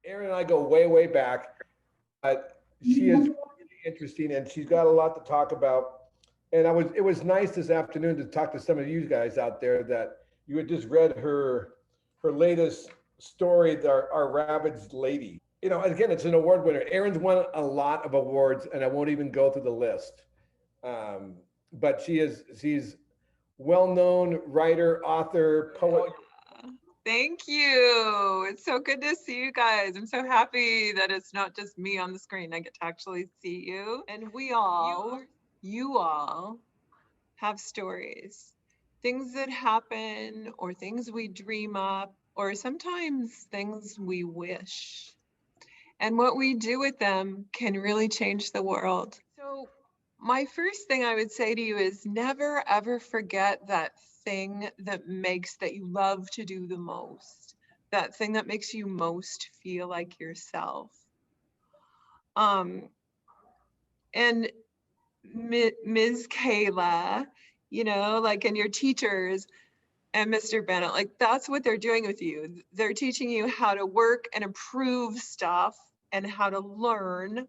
Erin and I go way, way back. She is really interesting, and she's got a lot to talk about. And it was nice this afternoon to talk to some of you guys out there that you had just read her latest story, our Ravaged Lady. You know, again, it's an award winner. Erin's won a lot of awards, and I won't even go through the list. Um, but she's well-known writer, author, poet. Thank you. It's so good to see you guys. I'm so happy that it's not just me on the screen. I get to actually see you. And you all have stories, things that happen, or things we dream up, or sometimes things we wish. And what we do with them can really change the world. So, my first thing I would say to you is never ever forget that thing that you love to do the most, that thing that makes you most feel like yourself. Um, and Ms. Kayla, like, and your teachers and Mr. Bennett, like, that's what they're doing with you. They're teaching you how to work and improve stuff and how to learn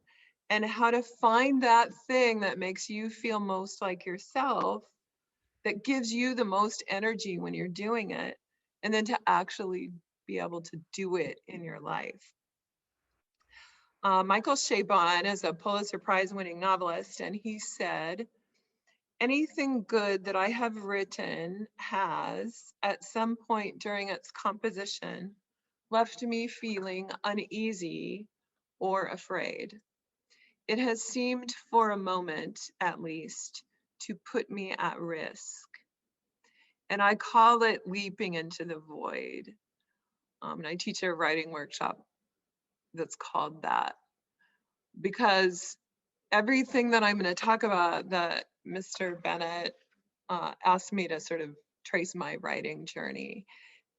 and how to find that thing that makes you feel most like yourself, that gives you the most energy when you're doing it, and then to actually be able to do it in your life. Michael Chabon is a Pulitzer Prize winning novelist, and he said, anything good that I have written has, at some point during its composition, left me feeling uneasy or afraid. It has seemed for a moment, at least, to put me at risk. And I call it leaping into the void. And I teach a writing workshop that's called that, because everything that I'm going to talk about that Mr. Bennett asked me to sort of trace my writing journey,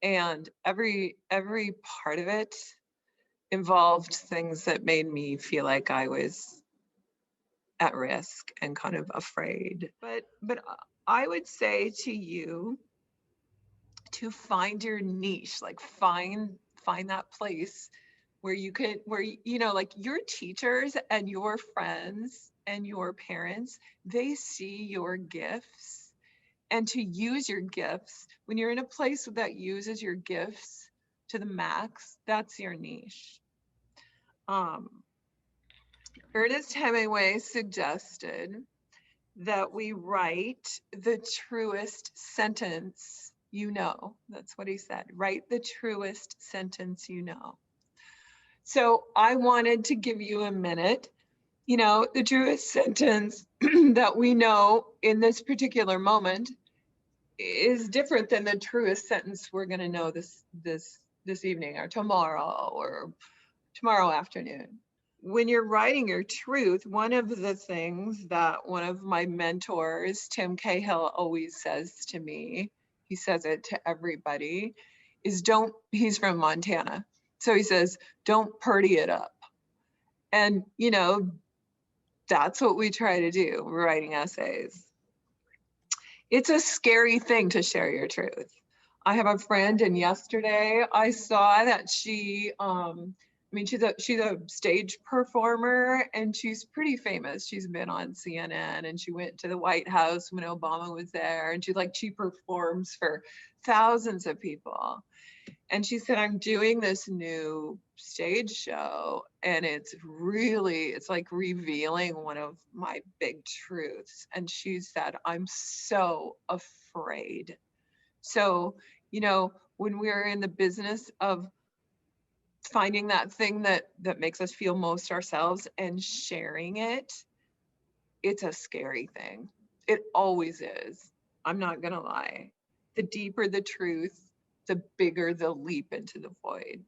and every part of it involved things that made me feel like I was at risk and kind of afraid. But I would say to you to find your niche, like find that place where like your teachers and your friends and your parents, they see your gifts, and to use your gifts when you're in a place that uses your gifts to the max, that's your niche. um Ernest Hemingway suggested that we write the truest sentence you know. That's what he said. Write the truest sentence you know. So I wanted to give you a minute. The truest sentence that we know in this particular moment is different than the truest sentence we're going to know this evening or tomorrow afternoon. When you're writing your truth, one of the things that one of my mentors, Tim Cahill, always says to me, he says it to everybody, is he's from Montana. So he says, don't purdy it up. And, that's what we try to do, writing essays. It's a scary thing to share your truth. I have a friend, and yesterday I saw that she's a stage performer, and she's pretty famous. She's been on CNN, and she went to the White House when Obama was there, and she performs for thousands of people. And she said, I'm doing this new stage show, and it's like revealing one of my big truths. And she said, I'm so afraid. So, when we're in the business of finding that thing that makes us feel most ourselves and sharing it, it's a scary thing. It always is. I'm not going to lie. The deeper the truth, the bigger the leap into the void.